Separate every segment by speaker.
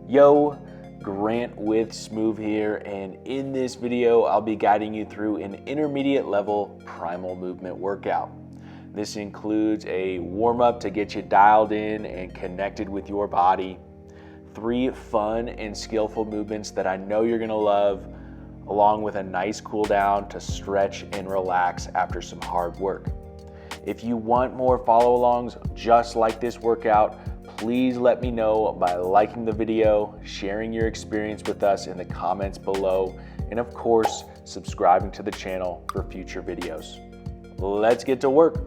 Speaker 1: Yo, Grant with Smooth here, and in this video I'll be guiding you through an intermediate level primal movement workout. This includes a warm-up to get you dialed in and connected with your body, 3 fun and skillful movements that I know you're gonna love, along with a nice cool down to stretch and relax after some hard work. If you want more follow-alongs just like this workout, please let me know by liking the video, sharing your experience with us in the comments below, and of course, subscribing to the channel for future videos. Let's get to work.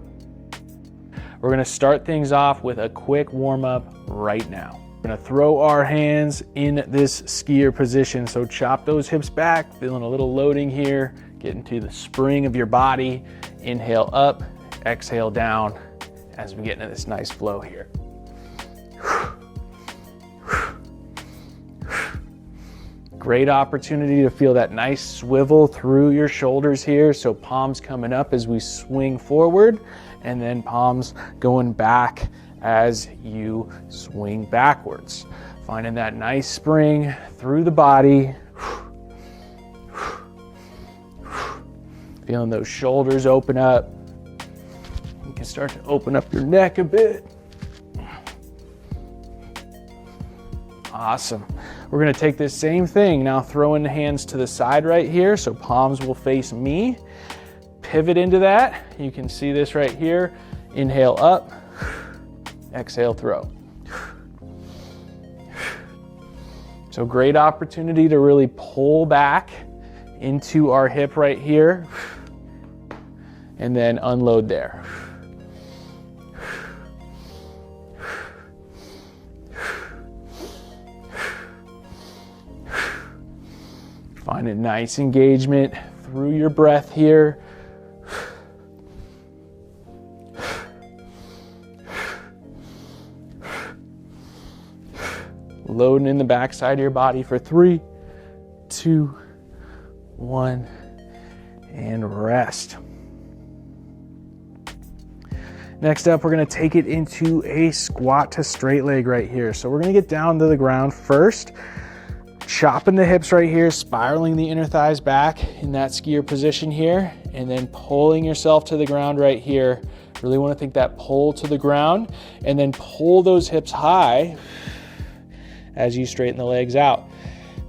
Speaker 1: We're gonna start things off with a quick warm-up right now. We're gonna throw our hands in this skier position. So chop those hips back, feeling a little loading here, get into the spring of your body. Inhale up, exhale down as we get into this nice flow here. Great opportunity to feel that nice swivel through your shoulders here. So palms coming up as we swing forward, and then palms going back as you swing backwards. Finding that nice spring through the body. Feeling those shoulders open up. You can start to open up your neck a bit. Awesome. We're gonna take this same thing, now throwing the hands to the side right here, so palms will face me. Pivot into that. You can see this right here. Inhale up, exhale throw. So great opportunity to really pull back into our hip right here, and then unload there. Find a nice engagement through your breath here. Loading in the backside of your body for 3, 2, 1, and rest. Next up, we're gonna take it into a squat to straight leg right here. So we're gonna get down to the ground first, chopping the hips right here, spiraling the inner thighs back in that skier position here, and then pulling yourself to the ground right here. Really want to take that pull to the ground, and then pull those hips high as you straighten the legs out.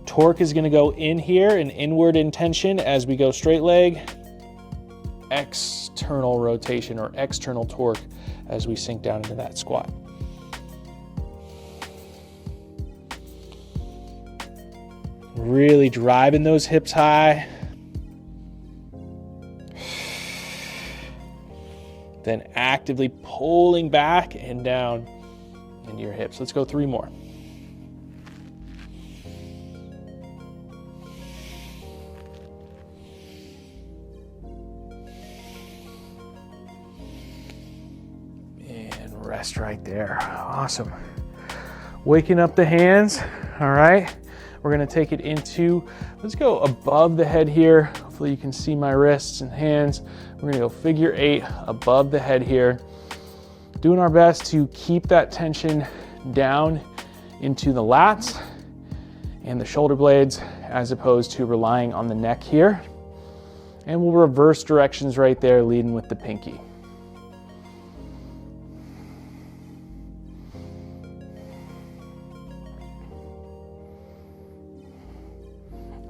Speaker 1: Torque is going to go in here, an inward intention as we go straight leg, external rotation or external torque as we sink down into that squat. Really driving those hips high. Then actively pulling back and down into your hips. Let's go 3 more. And rest right there. Awesome. Waking up the hands, all right? We're gonna take it into, let's go above the head here. Hopefully you can see my wrists and hands. We're gonna go figure 8 above the head here. Doing our best to keep that tension down into the lats and the shoulder blades as opposed to relying on the neck here. And we'll reverse directions right there, leading with the pinky.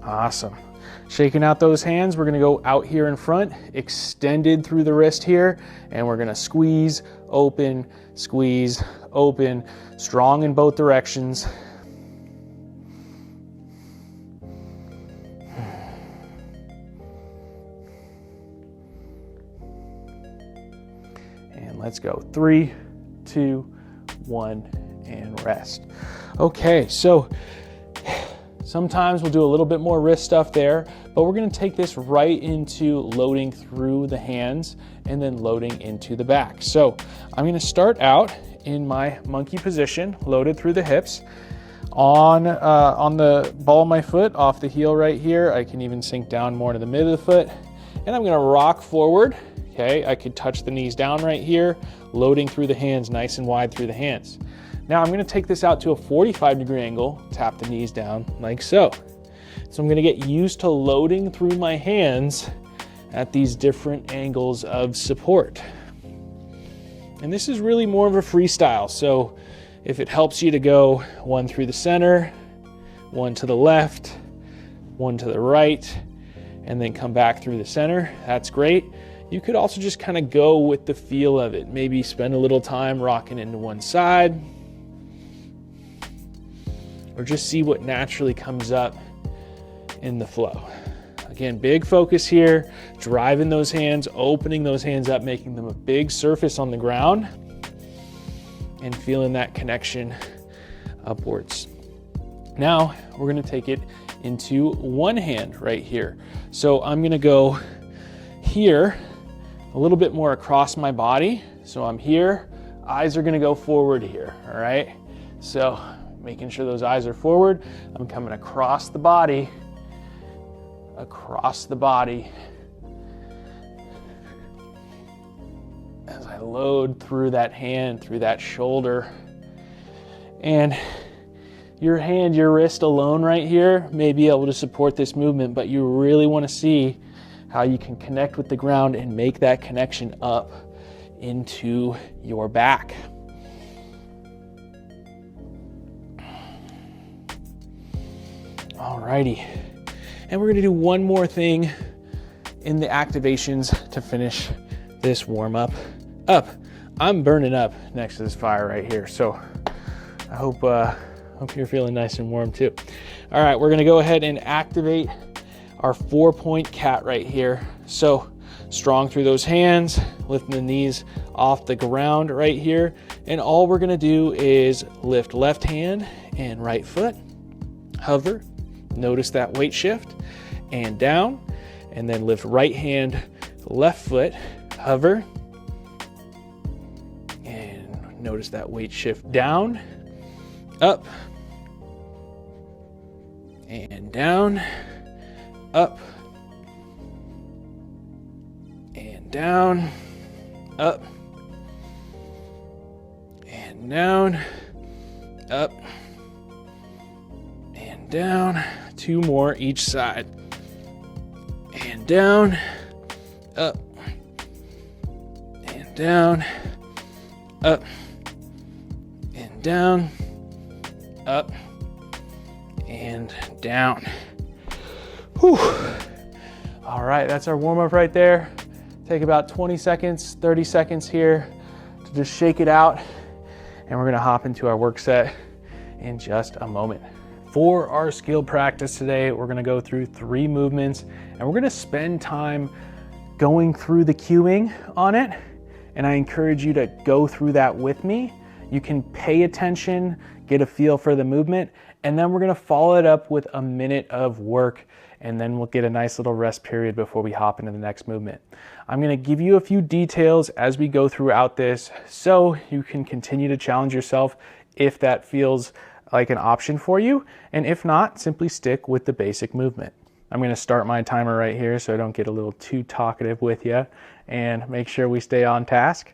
Speaker 1: Awesome. Shaking out those hands, we're gonna go out here in front, extended through the wrist here, and we're gonna squeeze, open, strong in both directions. And let's go 3, 2, 1, and rest. Okay, so sometimes we'll do a little bit more wrist stuff there, but we're gonna take this right into loading through the hands and then loading into the back. So I'm gonna start out in my monkey position, loaded through the hips. On the ball of my foot, off the heel right here, I can even sink down more to the mid of the foot, and I'm gonna rock forward. Okay, I could touch the knees down right here, loading through the hands, nice and wide through the hands.
Speaker 2: Now I'm gonna take this out to a 45-degree angle, tap the knees down like so. So I'm gonna get used to loading through my hands at these different angles of support. And this is really more of a freestyle. So if it helps you to go one through the center, one to the left, one to the right, and then come back through the center, that's great. You could also just kind of go with the feel of it. Maybe spend a little time rocking into one side, or just see what naturally comes up in the flow. Again, big focus here, driving those hands, opening those hands up, making them a big surface on the ground, and feeling that connection upwards. Now we're gonna take it into one hand right here. So I'm gonna go here, a little bit more across my body. So I'm here, eyes are gonna go forward here, all right? So making sure those eyes are forward, I'm coming across the body, as I load through that hand, through that shoulder. And your hand, your wrist alone right here may be able to support this movement, but you really want to see how you can connect with the ground and make that connection up into your back. Alrighty, and we're gonna do one more thing in the activations to finish this warm up. I'm burning up next to this fire right here, so I hope you're feeling nice and warm too. All right, we're gonna go ahead and activate our 4-point cat right here. So strong through those hands, lifting the knees off the ground right here. And all we're gonna do is lift left hand and right foot, hover, notice that weight shift, and down, and then lift right hand, left foot, hover, and notice that weight shift down, up, and down, up, and down, up, and down, up, and down. 2 more each side. And down, up, and down, up, and down, up, and down. Whew. All right, that's our warm up right there. Take about 20 seconds, 30 seconds here to just shake it out. And we're gonna hop into our work set in just a moment. For our skill practice today, we're gonna go through 3 movements, and we're gonna spend time going through the cueing on it. And I encourage you to go through that with me. You can pay attention, get a feel for the movement, and then we're gonna follow it up with a minute of work, and then we'll get a nice little rest period before we hop into the next movement. I'm gonna give you a few details as we go throughout this so you can continue to challenge yourself if that feels like an option for you. And if not, simply stick with the basic movement. I'm gonna start my timer right here so I don't get a little too talkative with you and make sure we stay on task.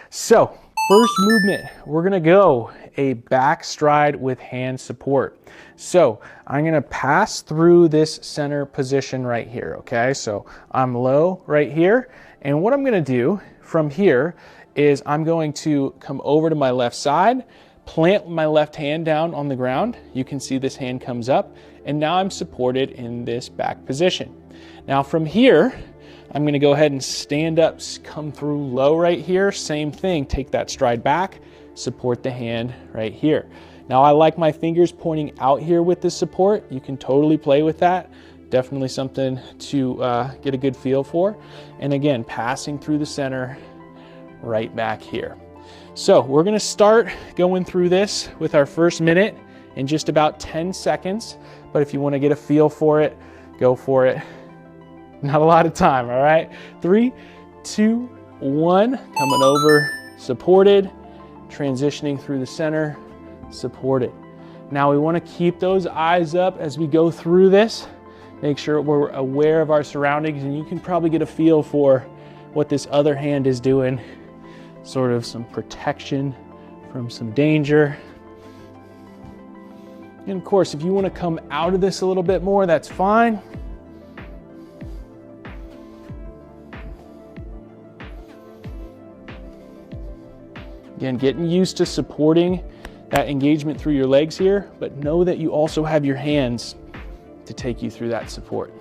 Speaker 2: So first movement, we're gonna go a back stride with hand support. So I'm gonna pass through this center position right here, okay? So I'm low right here. And what I'm gonna do from here is I'm going to come over to my left side, plant my left hand down on the ground. You can see this hand comes up, and now I'm supported in this back position. Now from here, I'm gonna go ahead and stand up, come through low right here. Same thing, take that stride back, support the hand right here. Now I like my fingers pointing out here with this support. You can totally play with that. Definitely something to get a good feel for. And again, passing through the center, right back here. So we're gonna start going through this with our first minute in just about 10 seconds. But if you wanna get a feel for it, go for it. Not a lot of time, all right? 3, 2, 1, coming over, supported, transitioning through the center, supported. Now we wanna keep those eyes up as we go through this. Make sure we're aware of our surroundings, and you can probably get a feel for what this other hand is doing. Sort of some protection from some danger. And of course, if you want to come out of this a little bit more, that's fine. Again, getting used to supporting that engagement through your legs here, but know that you also have your hands to take you through that support.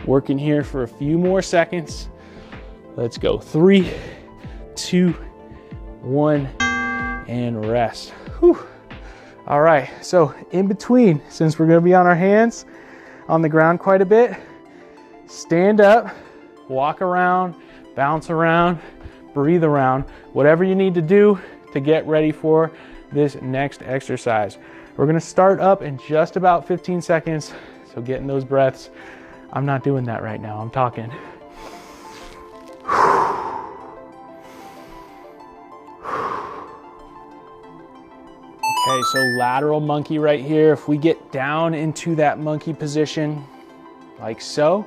Speaker 2: Working here for a few more seconds. Let's go. 3, 2, 1, and rest. Whew. All right, so in between, since we're gonna be on our hands on the ground quite a bit, stand up, walk around, bounce around, breathe around, whatever you need to do to get ready for this next exercise. We're gonna start up in just about 15 seconds, so getting those breaths. I'm not doing that right now, I'm talking. Okay, so lateral monkey right here. If we get down into that monkey position, like so,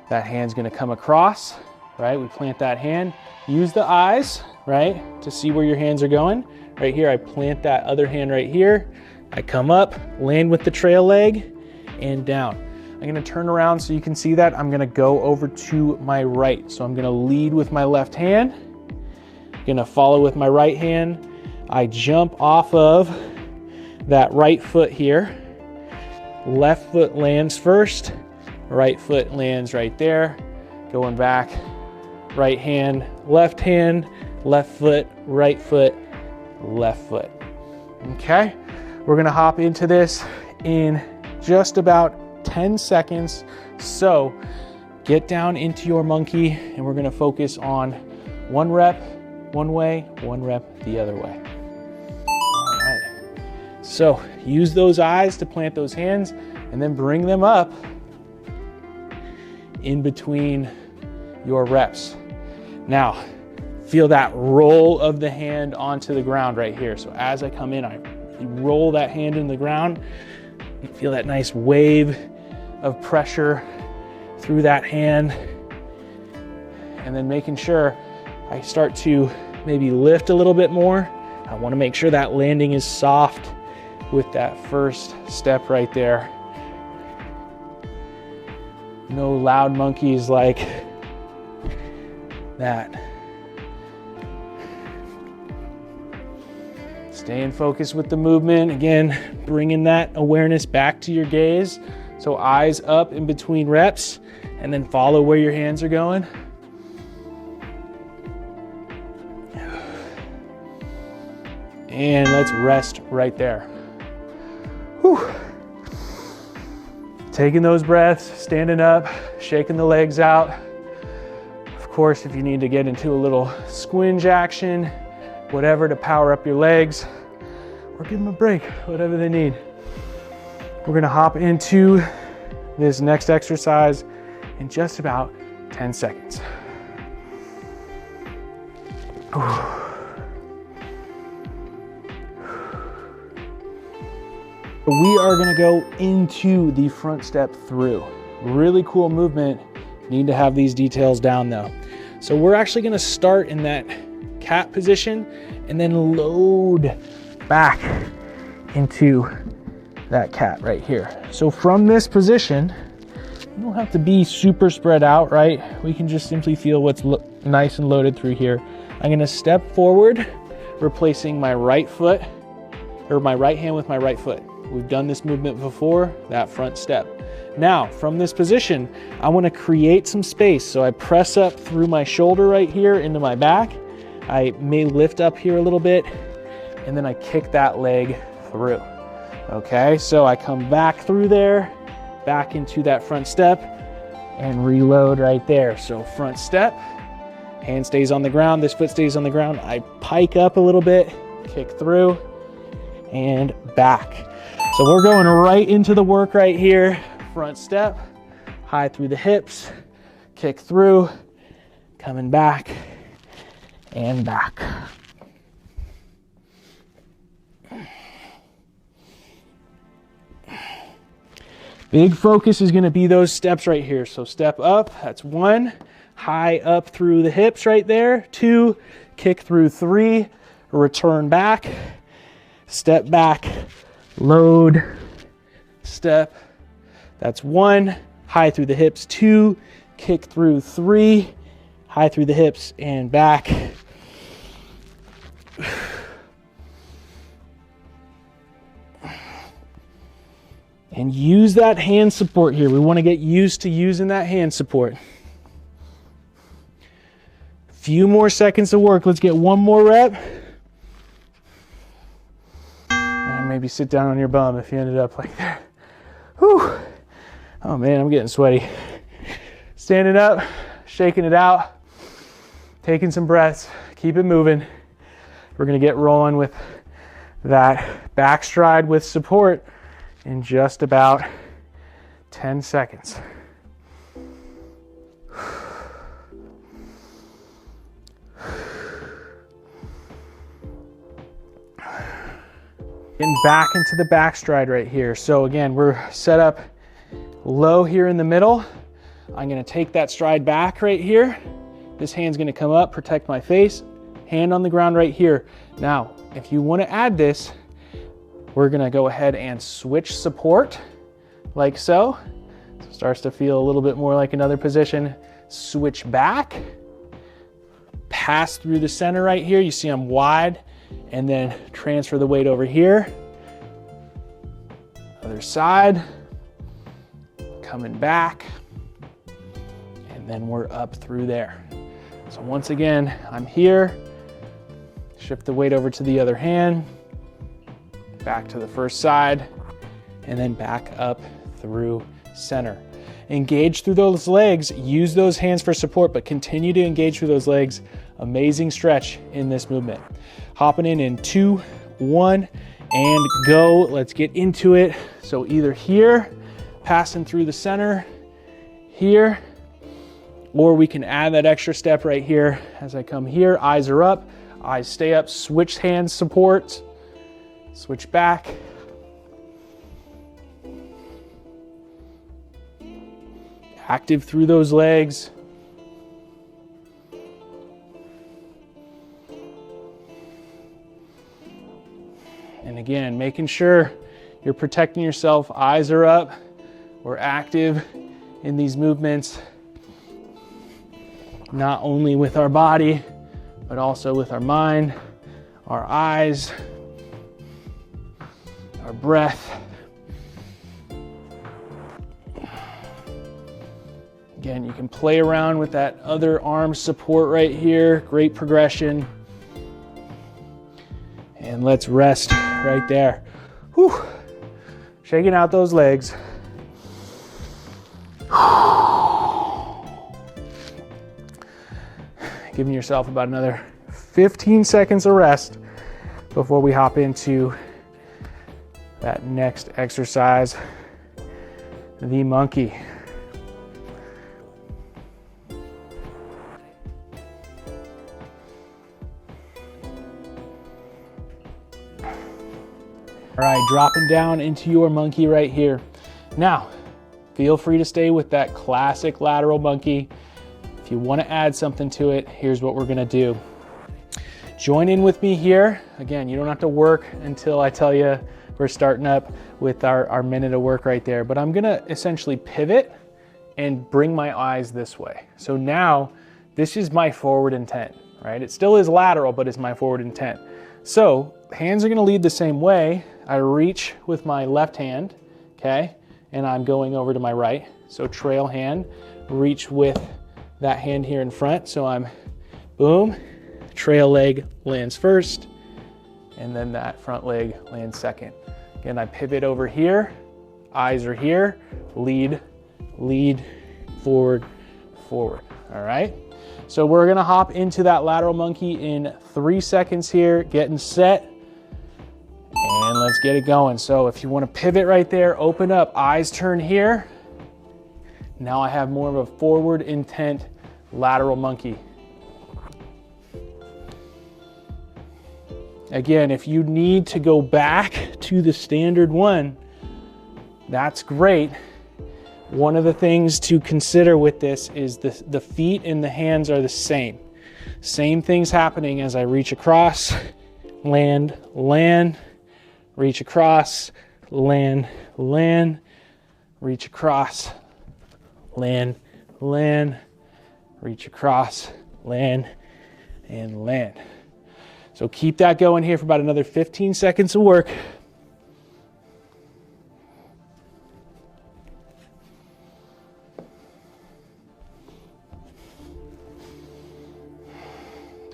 Speaker 2: that hand's gonna come across, right? We plant that hand, use the eyes, right? To see where your hands are going. Right here, I plant that other hand right here. I come up, land with the trail leg, and down. I'm gonna turn around so you can see that. I'm gonna go over to my right. So I'm gonna lead with my left hand, gonna follow with my right hand. I jump off of that right foot here. Left foot lands first, right foot lands right there. Going back, right hand, left foot, right foot, left foot. Okay, we're gonna hop into this in just about 10 seconds. So get down into your monkey and we're gonna focus on 1 rep one way, 1 rep the other way. All right, so use those eyes to plant those hands and then bring them up in between your reps. Now, feel that roll of the hand onto the ground right here. So as I come in, I roll that hand in the ground. Feel that nice wave of pressure through that hand. And then making sure I start to maybe lift a little bit more. I want to make sure that landing is soft with that first step right there. No loud monkeys like that. Staying focused with the movement. Again, bringing that awareness back to your gaze. So eyes up in between reps and then follow where your hands are going. And let's rest right there. Whew. Taking those breaths, standing up, shaking the legs out. Of course, if you need to get into a little squinge action, whatever to power up your legs, or give them a break, whatever they need. We're gonna hop into this next exercise in just about 10 seconds. We are gonna go into the front step through. Really cool movement. Need to have these details down though. So we're actually gonna start in that cat position and then load back into that cat right here. So from this position, you don't have to be super spread out, right? We can just simply feel what's nice and loaded through here. I'm gonna step forward, replacing my right foot, or my right hand with my right foot. We've done this movement before, that front step. Now, from this position, I wanna create some space. So I press up through my shoulder right here into my back. I may lift up here a little bit, and then I kick that leg through. Okay, so I come back through there, back into that front step, and reload right there. So front step, hand stays on the ground, this foot stays on the ground. I pike up a little bit, kick through, and back. So we're going right into the work right here. Front step, high through the hips, kick through, coming back, and back. Big focus is gonna be those steps right here. So step up, that's 1, high up through the hips right there, 2, kick through 3, return back, step back, load, step, that's 1, high through the hips, 2, kick through 3, high through the hips and back. And use that hand support here. We want to get used to using that hand support. Few more seconds of work. Let's get one more rep. And maybe sit down on your bum if you ended up like that. Whew. Oh man, I'm getting sweaty. Standing up, shaking it out, taking some breaths, keep it moving. We're gonna get rolling with that back stride with support in just about 10 seconds. Getting back into the back stride right here. So again, we're set up low here in the middle. I'm gonna take that stride back right here. This hand's gonna come up, protect my face, hand on the ground right here. Now, if you wanna add this, we're gonna go ahead and switch support like so. So it starts to feel a little bit more like another position. Switch back, pass through the center right here. You see I'm wide, and then transfer the weight over here. Other side, coming back, and then we're up through there. So once again, I'm here, shift the weight over to the other hand, back to the first side, and then back up through center. Engage through those legs, use those hands for support, but continue to engage through those legs. Amazing stretch in this movement. Hopping in 2, 1, and go. Let's get into it. So either here, passing through the center, here, or we can add that extra step right here. As I come here, eyes are up, eyes stay up, switch hands support, switch back. Active through those legs. And again, making sure you're protecting yourself, eyes are up. We're active in these movements, not only with our body, but also with our mind, our eyes, our breath. Again, you can play around with that other arm support right here. Great progression. And let's rest right there. Whew. Shaking out those legs. Giving yourself about another 15 seconds of rest before we hop into that next exercise, the monkey. All right, dropping down into your monkey right here. Now, feel free to stay with that classic lateral monkey. If you want to add something to it, here's what we're going to do. Join in with me here. Again, you don't have to work until I tell you we're starting up with our minute of work right there. But I'm going to essentially pivot and bring my eyes this way. So now this is my forward intent, right? It still is lateral, but it's my forward intent. So hands are going to lead the same way. I reach with my left hand, okay? And I'm going over to my right. So trail hand, reach with that hand here in front. So I'm boom, trail leg lands first, and then that front leg lands second. Again, I pivot over here, eyes are here, lead, lead, forward, forward, all right? So we're gonna hop into that lateral monkey in 3 seconds here, getting set, and let's get it going. So if you wanna pivot right there, open up, eyes turn here. Now I have more of a forward intent lateral monkey. Again, if you need to go back to the standard one, that's great. One of the things to consider with this is the feet and the hands are the same. Same things happening as I reach across, land, land, reach across, land, land, reach across, land, land, reach across, land, and land. So keep that going here for about another 15 seconds of work.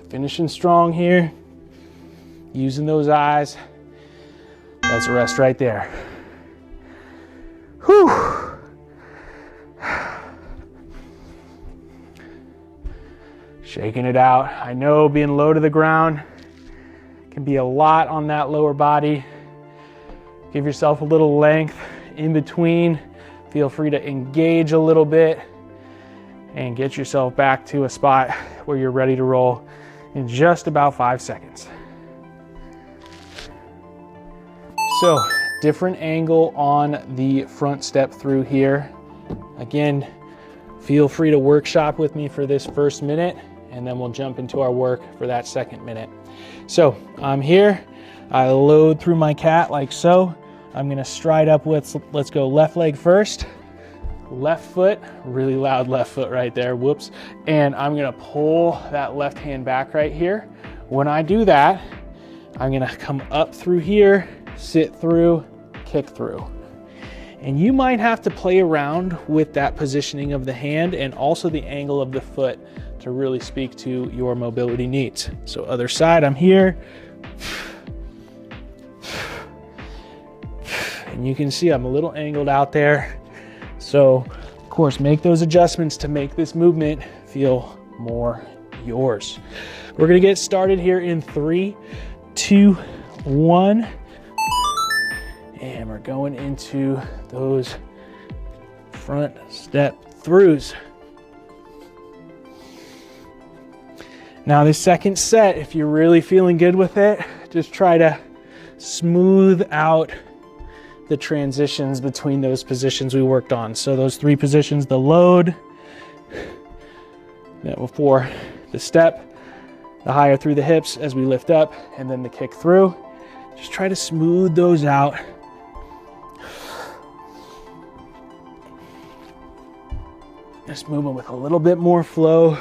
Speaker 2: Finishing strong here, using those eyes. That's a rest right there. Whew. Shaking it out. I know being low to the ground can be a lot on that lower body. Give yourself a little length in between. Feel free to engage a little bit and get yourself back to a spot where you're ready to roll in just about 5 seconds. So, different angle on the front step through here. Again, feel free to workshop with me for this first minute, and then we'll jump into our work for that second minute. So, I'm here. I load through my cat like so. I'm gonna stride up with, let's go left leg first. Left foot, really loud left foot right there, whoops. And I'm gonna pull that left hand back right here. When I do that, I'm gonna come up through here, sit through, kick through. And you might have to play around with that positioning of the hand and also the angle of the foot to really speak to your mobility needs. So other side, I'm here. And you can see I'm a little angled out there. So, of course, make those adjustments to make this movement feel more yours. We're gonna get started here in 3, 2, 1. And we're going into those front step throughs. Now this second set, if you're really feeling good with it, just try to smooth out the transitions between those positions we worked on. So those 3 positions, the load, before the step, the higher through the hips as we lift up, and then the kick through. Just try to smooth those out. Just moving with a little bit more flow.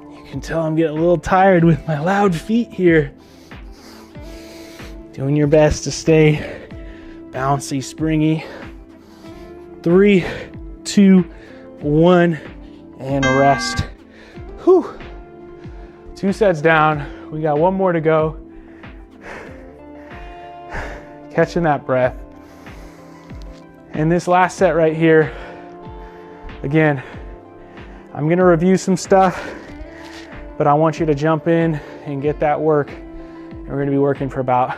Speaker 2: You can tell I'm getting a little tired with my loud feet here. Doing your best to stay bouncy, springy. 3, 2, 1, and rest. Whew. 2 sets down. We got 1 more to go. Catching that breath. And this last set right here, again, I'm gonna review some stuff, but I want you to jump in and get that work. And we're gonna be working for about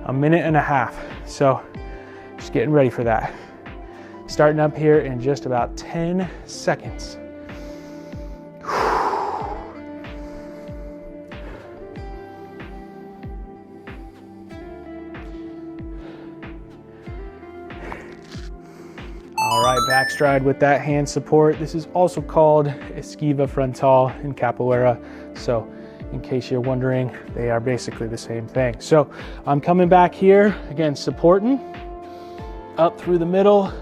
Speaker 2: 1.5 minutes. So just getting ready for that. Starting up here in just about 10 seconds. All right, back stride with that hand support. This is also called Esquiva frontal in capoeira. So in case you're wondering, they are basically the same thing. So I'm coming back here, again, supporting, up through the middle.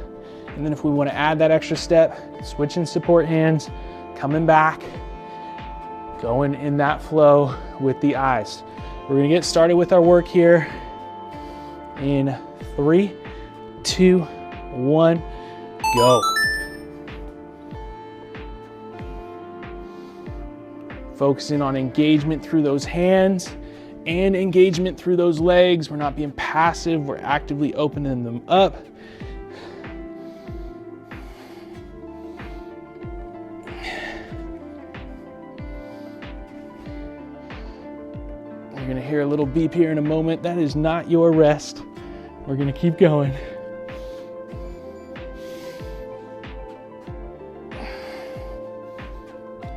Speaker 2: And then if we want to add that extra step, switching support hands, coming back, going in that flow with the eyes. We're gonna get started with our work here in 3, 2, 1, go. Focusing on engagement through those hands and engagement through those legs. We're not being passive, we're actively opening them up. You're gonna hear a little beep here in a moment. That is not your rest. We're gonna keep going.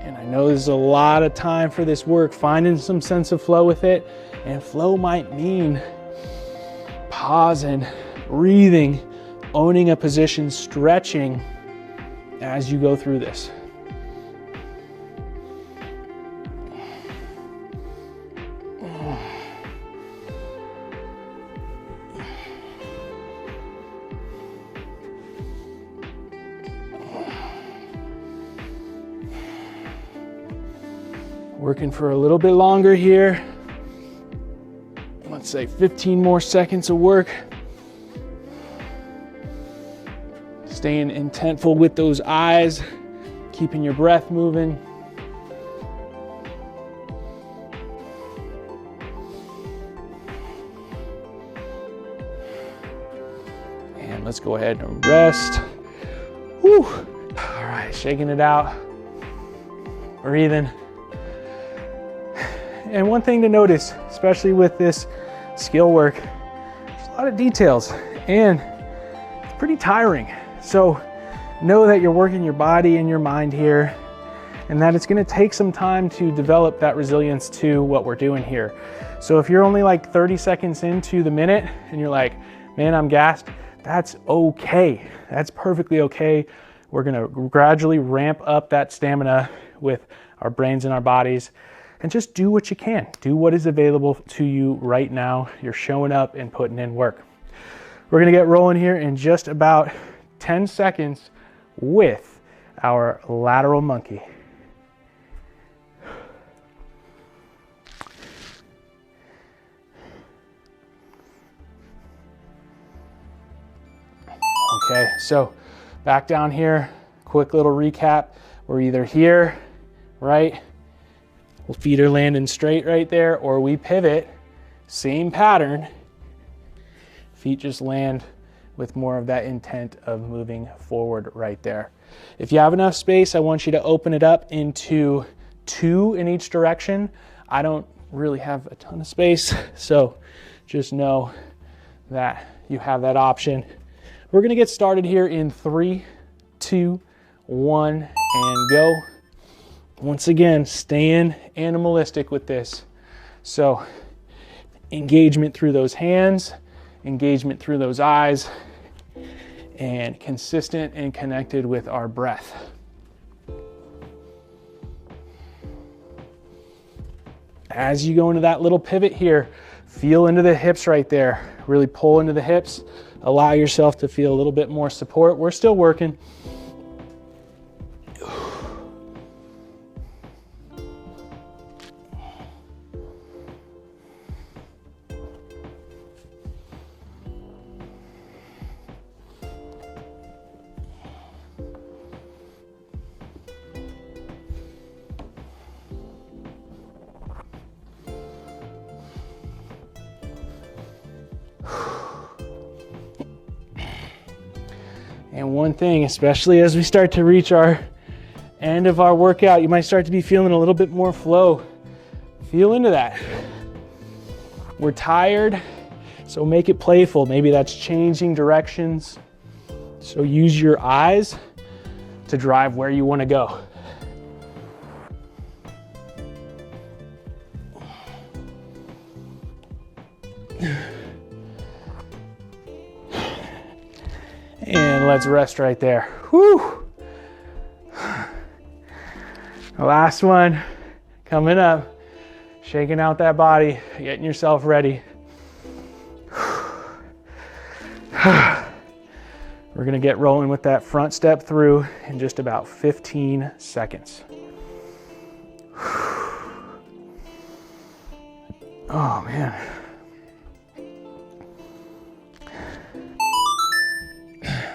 Speaker 2: And I know know there's a lot of time for this work, finding some sense of flow with it. And flow might mean pausing, breathing, owning a position, stretching as you go through this. Working for a little bit longer here. Let's say 15 more seconds of work. Staying intentful with those eyes, keeping your breath moving. And let's go ahead and rest. Whew. All right, shaking it out, breathing. And one thing to notice, especially with this skill work, there's a lot of details and it's pretty tiring. So know that you're working your body and your mind here, and that it's gonna take some time to develop that resilience to what we're doing here. So if you're only like 30 seconds into the minute and you're like, man, I'm gassed, that's okay. That's perfectly okay. We're gonna gradually ramp up that stamina with our brains and our bodies. And just do what you can. Do what is available to you right now. You're showing up and putting in work. We're gonna get rolling here in just about 10 seconds with our lateral monkey. Okay, so back down here, quick little recap. We're either here, right? Feet are landing straight right there, or we pivot, same pattern. Feet just land with more of that intent of moving forward right there. If you have enough space, I want you to open it up into 2 in each direction. I don't really have a ton of space, so just know that you have that option. We're gonna get started here in 3, 2, 1, and go. Once again, staying animalistic with this. So engagement through those hands, engagement through those eyes, and consistent and connected with our breath. As you go into that little pivot here, feel into the hips right there. Really pull into the hips. Allow yourself to feel a little bit more support. We're still working. And one thing, especially as we start to reach our end of our workout, you might start to be feeling a little bit more flow. Feel into that. We're tired, so make it playful. Maybe that's changing directions. So use your eyes to drive where you want to go. And let's rest right there. Whew. The last one coming up. Shaking out that body, getting yourself ready. We're gonna get rolling with that front step through in just about 15 seconds. Oh man.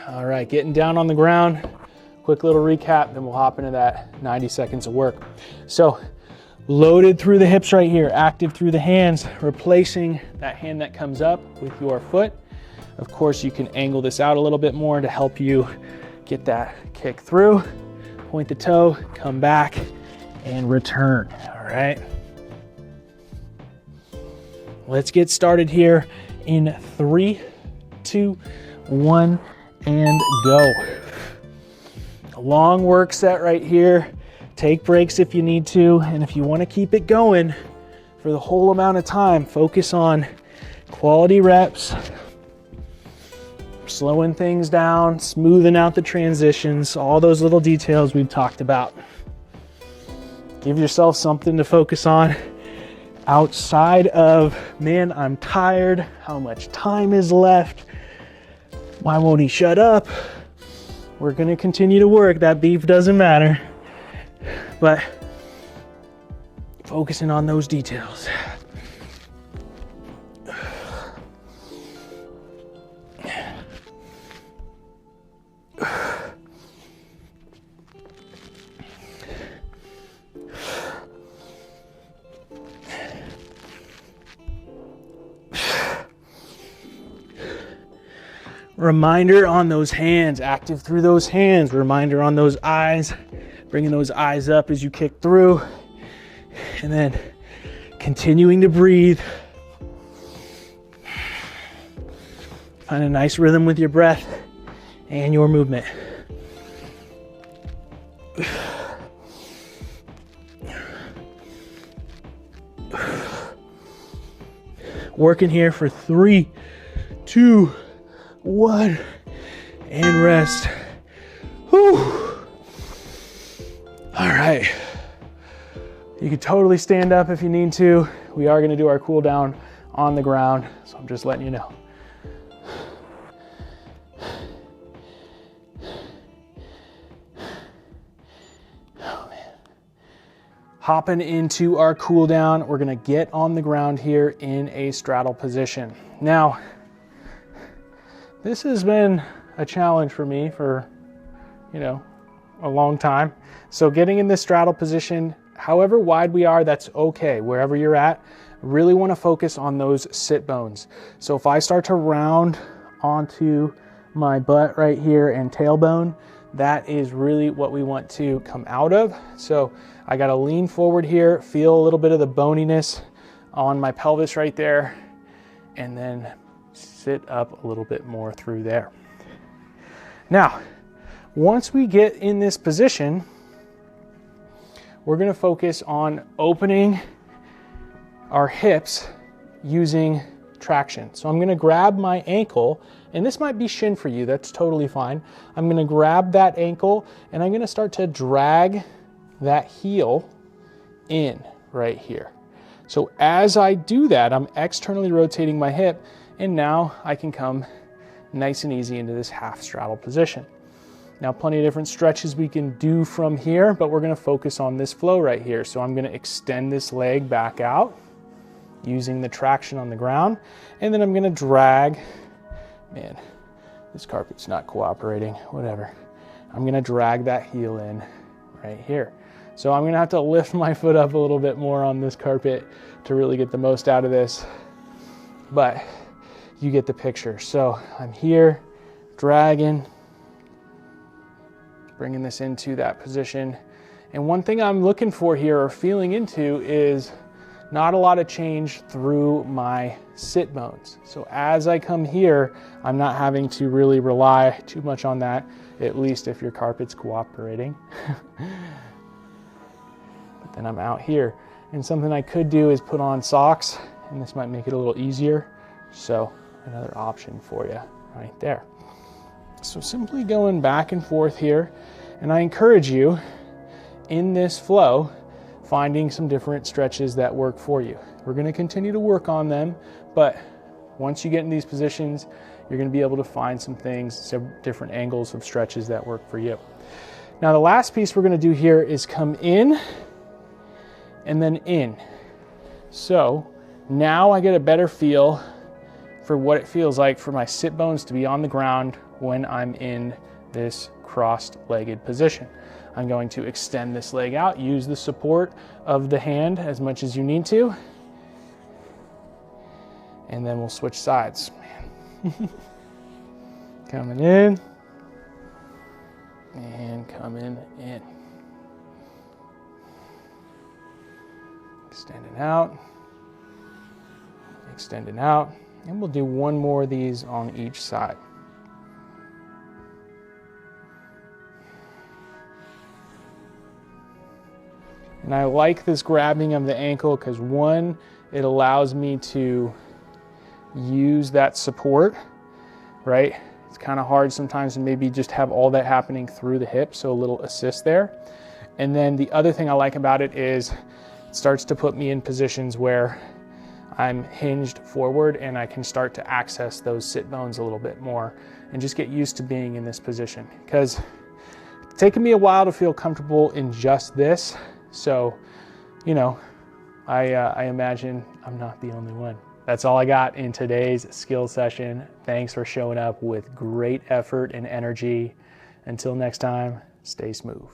Speaker 2: All right, getting down on the ground. Quick little recap, then we'll hop into that 90 seconds of work. So loaded through the hips right here, active through the hands, replacing that hand that comes up with your foot. Of course, you can angle this out a little bit more to help you get that kick through. Point the toe, come back, and return, all right? Let's get started here in 3, 2, 1, and go. A long work set right here. Take breaks if you need to, and if you want to keep it going for the whole amount of time, focus on quality reps, slowing things down, smoothing out the transitions, all those little details we've talked about. Give yourself something to focus on outside of, man, I'm tired, how much time is left, why won't he shut up? We're gonna continue to work, that beef doesn't matter. But focusing on those details. Reminder on those hands, active through those hands. Reminder on those eyes, bringing those eyes up as you kick through. And then continuing to breathe. Find a nice rhythm with your breath and your movement. Working here for 3, 2, 1, and rest. Whew. All right. You can totally stand up if you need to. We are going to do our cool down on the ground, so I'm just letting you know. Oh, man. Hopping into our cool down, we're going to get on the ground here in a straddle position. Now, this has been a challenge for me for, a long time. So getting in this straddle position, however wide we are, that's okay. Wherever you're at, really want to focus on those sit bones. So if I start to round onto my butt right here and tailbone, that is really what we want to come out of. So I got to lean forward here, feel a little bit of the boniness on my pelvis right there, and then sit up a little bit more through there. Now, once we get in this position, we're going to focus on opening our hips using traction. So I'm going to grab my ankle, and this might be shin for you, that's totally fine. I'm going to grab that ankle and I'm going to start to drag that heel in right here. So as I do that, I'm externally rotating my hip, and now I can come nice and easy into this half straddle position. Now, plenty of different stretches we can do from here, but we're gonna focus on this flow right here. So I'm gonna extend this leg back out using the traction on the ground, and then I'm gonna drag, man, this carpet's not cooperating, whatever. I'm gonna drag that heel in right here. So I'm gonna have to lift my foot up a little bit more on this carpet to really get the most out of this, but you get the picture. So I'm here, dragging, bringing this into that position. And one thing I'm looking for here or feeling into is not a lot of change through my sit bones. So as I come here, I'm not having to really rely too much on that, at least if your carpet's cooperating. But then I'm out here. And something I could do is put on socks, and this might make it a little easier. So another option for you right there. So simply going back and forth here, and I encourage you in this flow, finding some different stretches that work for you. We're going to continue to work on them, but once you get in these positions, you're going to be able to find some things, some different angles of stretches that work for you. Now the last piece we're going to do here is come in and then in. So now I get a better feel for what it feels like for my sit bones to be on the ground when I'm in this crossed-legged position. I'm going to extend this leg out, use the support of the hand as much as you need to, and then we'll switch sides. Man. Coming in, and coming in. Extending out, extending out, and we'll do one more of these on each side. And I like this grabbing of the ankle because one, it allows me to use that support, right? It's kind of hard sometimes to maybe just have all that happening through the hip, so a little assist there. And then the other thing I like about it is it starts to put me in positions where I'm hinged forward and I can start to access those sit bones a little bit more and just get used to being in this position, because it's taken me a while to feel comfortable in just this. So, you know, I imagine I'm not the only one. That's all I got in today's skill session. Thanks for showing up with great effort and energy. Until next time, stay smooth.